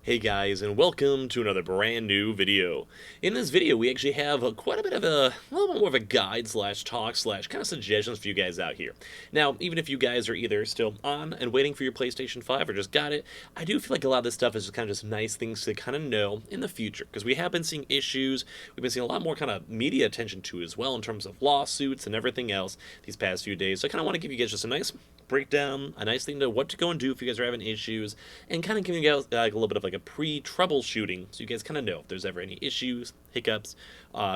Hey guys, and welcome to another brand new video. In this video, we actually have quite a bit of a little bit more of a guide slash talk slash kind of suggestions for you guys out here. Now, even if you guys are either still on and waiting for your PlayStation 5 or just got it, I do feel like a lot of this stuff is just kind of just nice things to kind of know in the future, because we have been seeing issues, we've been seeing a lot more kind of media attention to as well in terms of lawsuits and everything else these past few days. So I kind of want to give you guys just a nice breakdown, a nice thing to what to go and do if you guys are having issues, and kind of giving you guys like a little bit of like a pre-troubleshooting, so you guys kind of know if there's ever any issues, hiccups,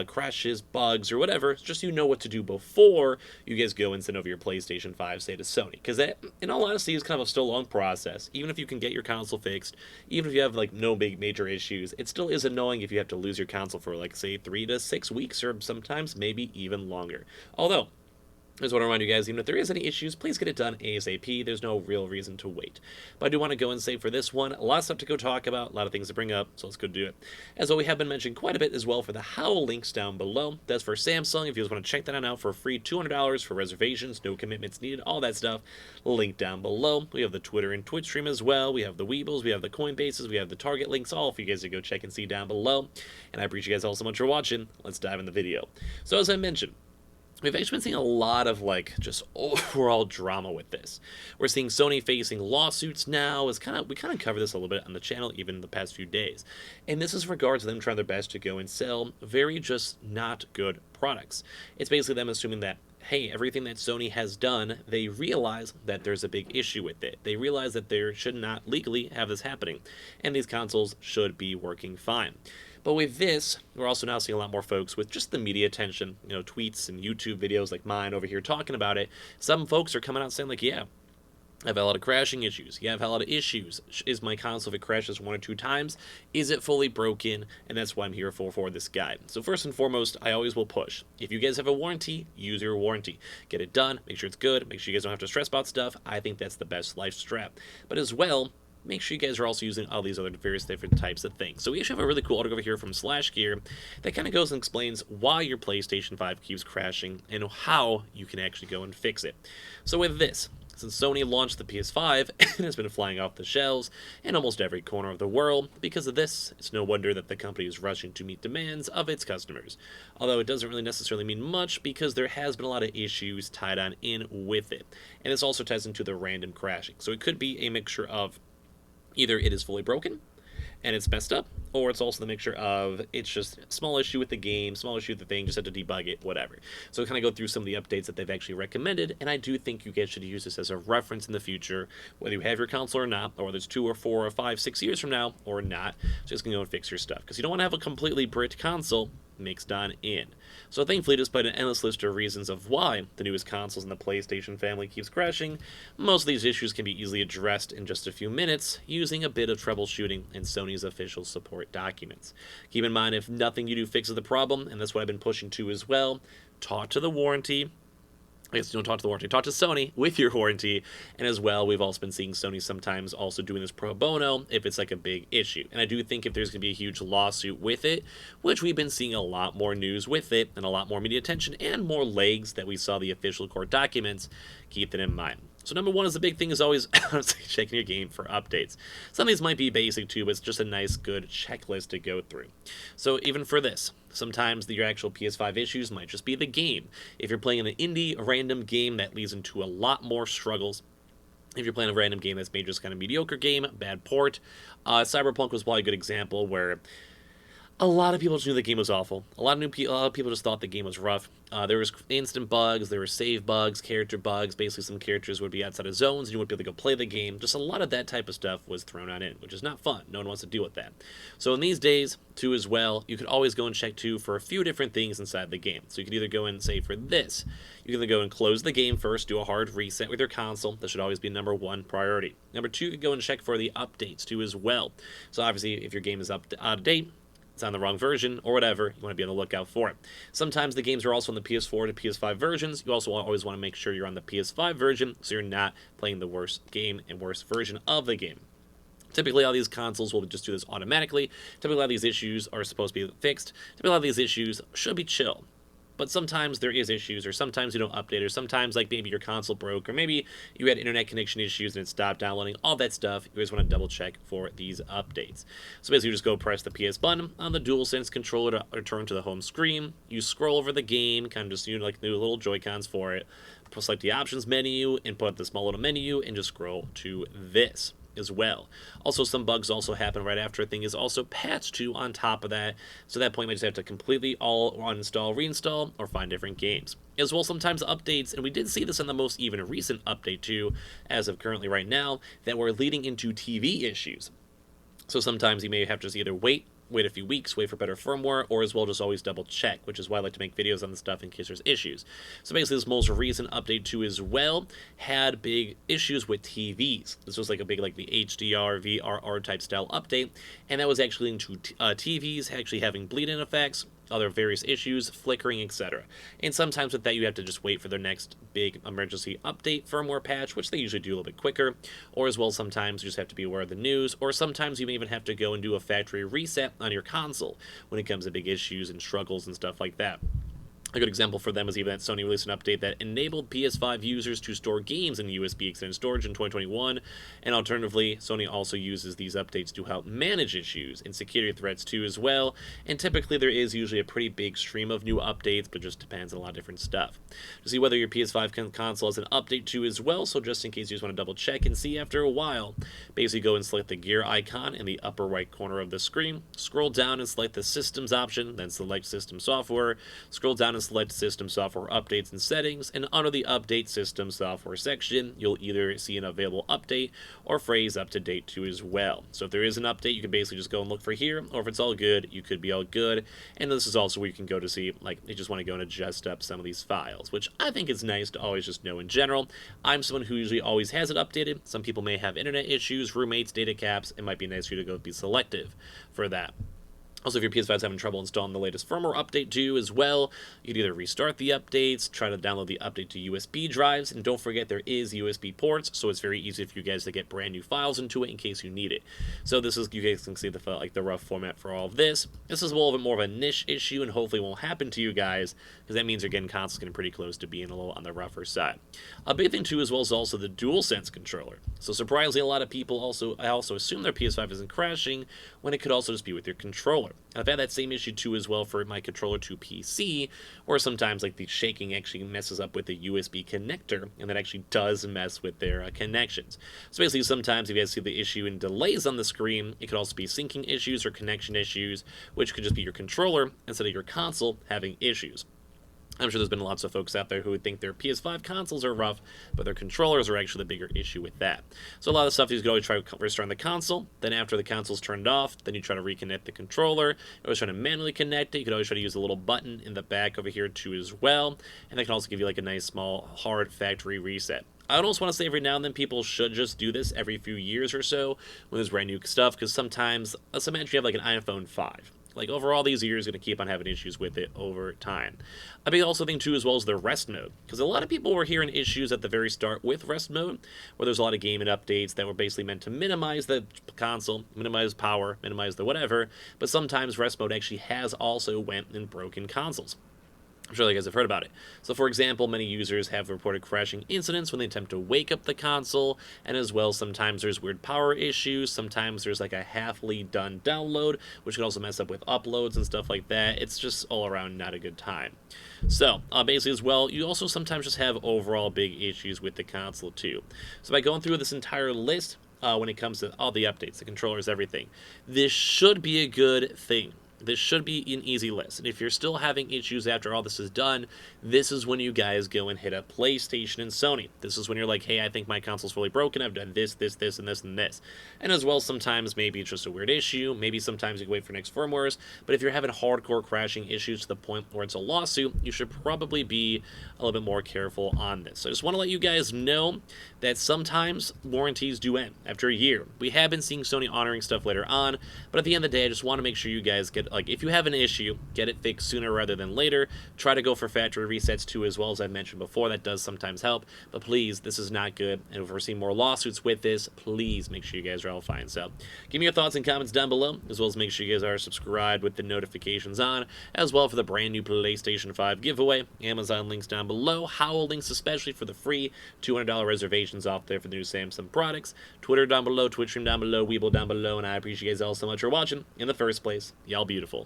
crashes, bugs, or whatever. Just so you know what to do before you guys go and send over your PlayStation 5, say, to Sony, because that, in all honesty, is kind of a still long process. Even if you can get your console fixed, even if you have like no big major issues, it still is annoying if you have to lose your console for like say 3 to 6 weeks, or sometimes maybe even longer. Although I just want to remind you guys, even if there is any issues, please get it done ASAP. There's no real reason to wait. But I do want to go and say for this one, a lot of stuff to go talk about, a lot of things to bring up, so let's go do it. As well, we have been mentioning quite a bit as well for the Howl links down below. That's for Samsung. If you guys want to check that out for a free $200 for reservations, no commitments needed, all that stuff, link down below. We have the Twitter and Twitch stream as well. We have the Weebles, we have the Coinbases, we have the Target links, all for you guys to go check and see down below. And I appreciate you guys all so much for watching. Let's dive in the video. So as I mentioned, we've actually been seeing a lot of like just overall drama with this. We're seeing Sony facing lawsuits now. We kind of covered this a little bit on the channel even in the past few days. And this is in regards to them trying their best to go and sell very just not good products. It's basically them assuming that, hey, everything that Sony has done, they realize that there's a big issue with it. They realize that they should not legally have this happening, and these consoles should be working fine. But with this, we're also now seeing a lot more folks with just the media attention, tweets and YouTube videos like mine over here talking about it. Some folks are coming out saying like, yeah, I've had a lot of crashing issues. Yeah, I've had a lot of issues. Is my console, if it crashes 1 or 2 times, is it fully broken? And that's why I'm here for this guide. So first and foremost, I always will push. If you guys have a warranty, use your warranty. Get it done. Make sure it's good. Make sure you guys don't have to stress about stuff. I think that's the best life strap. But as well, make sure you guys are also using all these other various different types of things. So we actually have a really cool article over here from Slash Gear that kind of goes and explains why your PlayStation 5 keeps crashing and how you can actually go and fix it. So with this, since Sony launched the PS5, it has been flying off the shelves in almost every corner of the world. Because of this, it's no wonder that the company is rushing to meet demands of its customers. Although it doesn't really necessarily mean much, because there has been a lot of issues tied on in with it. And this also ties into the random crashing. So it could be a mixture of either it is fully broken and it's messed up, or it's also the mixture of it's just a small issue with the game, small issue with the thing, just have to debug it, whatever. So kind of go through some of the updates that they've actually recommended, and I do think you guys should use this as a reference in the future, whether you have your console or not, or whether it's 2 or 4 or 5, 6 years from now or not. So just gonna go and fix your stuff, because you don't want to have a completely bricked console mixed on in. So thankfully, despite an endless list of reasons of why the newest consoles in the PlayStation family keeps crashing, most of these issues can be easily addressed in just a few minutes using a bit of troubleshooting in Sony's official support documents. Keep in mind, if nothing you do fixes the problem, and that's what I've been pushing to as well, talk to the warranty. I guess don't talk to the warranty, talk to Sony with your warranty. And as well, we've also been seeing Sony sometimes also doing this pro bono if it's like a big issue. And I do think if there's going to be a huge lawsuit with it, which we've been seeing a lot more news with it and a lot more media attention and more legs that we saw the official court documents, keep that in mind. So number one is the big thing is always checking your game for updates. Some of these might be basic too, but it's just a nice, good checklist to go through. So even for this, sometimes your actual PS5 issues might just be the game. If you're playing an indie random game, that leads into a lot more struggles. If you're playing a random game that's made just kind of mediocre game, bad port, Cyberpunk was probably a good example where a lot of people just knew the game was awful. A lot of people just thought the game was rough. There was instant bugs, there were save bugs, character bugs. Basically, some characters would be outside of zones, and you wouldn't be able to go play the game. Just a lot of that type of stuff was thrown on in, which is not fun. No one wants to deal with that. So in these days, too, as well, you could always go and check, too, for a few different things inside the game. So you could either go and say for this, you can either go and close the game first, do a hard reset with your console. That should always be number 1 priority. Number 2, you could go and check for the updates, too, as well. So obviously, if your game is out of date, it's on the wrong version, or whatever, you want to be on the lookout for it. Sometimes the games are also on the PS4 to PS5 versions. You also always want to make sure you're on the PS5 version, so you're not playing the worst game and worst version of the game. Typically, all these consoles will just do this automatically. Typically, a lot of these issues are supposed to be fixed. Typically, a lot of these issues should be chill. but sometimes there is issues, or sometimes you don't update, or sometimes like maybe your console broke, or maybe you had internet connection issues and it stopped downloading, all that stuff. You always want to double check for these updates. So basically you just go press the PS button on the DualSense controller to return to the home screen. You scroll over the game, kind of just like new little Joy-Cons for it, select the options menu, input the small little menu, and just scroll to this as well. Also, some bugs also happen right after a thing is also patched to on top of that, so at that point you might just have to completely all uninstall, reinstall, or find different games. As well, sometimes updates, and we did see this in the most even recent update too, as of currently right now, that we're leading into TV issues. So sometimes you may have to just either wait a few weeks, wait for better firmware, or as well just always double check, which is why I like to make videos on this stuff in case there's issues. So basically this most recent update 2 as well had big issues with TVs. This was like a big like the HDR, VRR type style update, and that was actually into TVs actually having bleed-in effects, other various issues, flickering, etc. And sometimes with that you have to just wait for their next big emergency update firmware patch, which they usually do a little bit quicker, or as well sometimes you just have to be aware of the news, or sometimes you may even have to go and do a factory reset on your console when it comes to big issues and struggles and stuff like that. A good example for them is even that Sony released an update that enabled PS5 users to store games in USB extended storage in 2021, and alternatively, Sony also uses these updates to help manage issues and security threats too as well, and typically there is usually a pretty big stream of new updates, but it just depends on a lot of different stuff. To see whether your PS5 console has an update too as well, so just in case you just want to double check and see after a while, basically go and select the gear icon in the upper right corner of the screen, scroll down and select the Systems option, then select System Software, scroll down and select System Software Updates and Settings, and under the Update System Software section, you'll either see an available update or phrase up to date too as well. So if there is an update, you can basically just go and look for here, or if it's all good, you could be all good. And this is also where you can go to see, like, you just want to go and adjust up some of these files, which I think is nice to always just know in general. I'm someone who usually always has it updated. Some people may have internet issues, roommates, data caps. It might be nice for you to go be selective for that. Also, if your PS5 is having trouble installing the latest firmware update too as well, you can either restart the updates, try to download the update to USB drives, and don't forget there is USB ports, so it's very easy for you guys to get brand new files into it in case you need it. So this is, you guys can see the rough format for all of this. This is a little bit more of a niche issue and hopefully won't happen to you guys, because that means you're getting consoles getting pretty close to being a little on the rougher side. A big thing too as well is also the DualSense controller. So surprisingly, a lot of people I also assume their PS5 isn't crashing when it could also just be with your controller. I've had that same issue too as well for my controller to PC, where sometimes like the shaking actually messes up with the USB connector, and that actually does mess with their connections. So basically sometimes if you guys see the issue in delays on the screen, it could also be syncing issues or connection issues, which could just be your controller instead of your console having issues. I'm sure there's been lots of folks out there who would think their PS5 consoles are rough, but their controllers are actually the bigger issue with that. So a lot of stuff you can always try restarting the console, then after the console's turned off, then you try to reconnect the controller. You're always trying to manually connect it. You could always try to use a little button in the back over here too as well, and that can also give you like a nice small hard factory reset. I almost want to say every now and then people should just do this every few years or so when there's brand new stuff, because sometimes, let's imagine you have like an iPhone 5. Like, over all these years, going to keep on having issues with it over time. A big also thing, too, as well as the rest mode. Because a lot of people were hearing issues at the very start with rest mode, where there's a lot of gaming updates that were basically meant to minimize the console, minimize power, minimize the whatever, but sometimes rest mode actually has also went and broken consoles. I'm sure you guys have heard about it. So for example, many users have reported crashing incidents when they attempt to wake up the console, and as well sometimes there's weird power issues, sometimes there's like a halfly done download, which can also mess up with uploads and stuff like that. It's just all around not a good time. So basically as well, you also sometimes just have overall big issues with the console too. So by going through this entire list, when it comes to all the updates, the controllers, everything, this should be a good thing. This should be an easy list. And if you're still having issues after all this is done, this is when you guys go and hit up PlayStation and Sony. This is when you're like, hey, I think my console's fully broken. I've done this, this, this, and this, and this. And as well, sometimes maybe it's just a weird issue. Maybe sometimes you can wait for next firmwares. But if you're having hardcore crashing issues to the point where it's a lawsuit, you should probably be a little bit more careful on this. So I just want to let you guys know that sometimes warranties do end after a year. We have been seeing Sony honoring stuff later on, but at the end of the day, I just want to make sure you guys get Like, if you have an issue, get it fixed sooner rather than later. Try to go for factory resets too, as well, as I mentioned before. That does sometimes help, but please, this is not good. And if we're seeing more lawsuits with this, please make sure you guys are all fine. So give me your thoughts and comments down below, as well as make sure you guys are subscribed with the notifications on, as well for the brand new PlayStation 5 giveaway. Amazon links down below, Howl links especially for the free $200 reservations off there for the new Samsung products. Twitter down below, Twitch stream down below, Weeble down below, and I appreciate you guys all so much for watching in the first place. Y'all beautiful.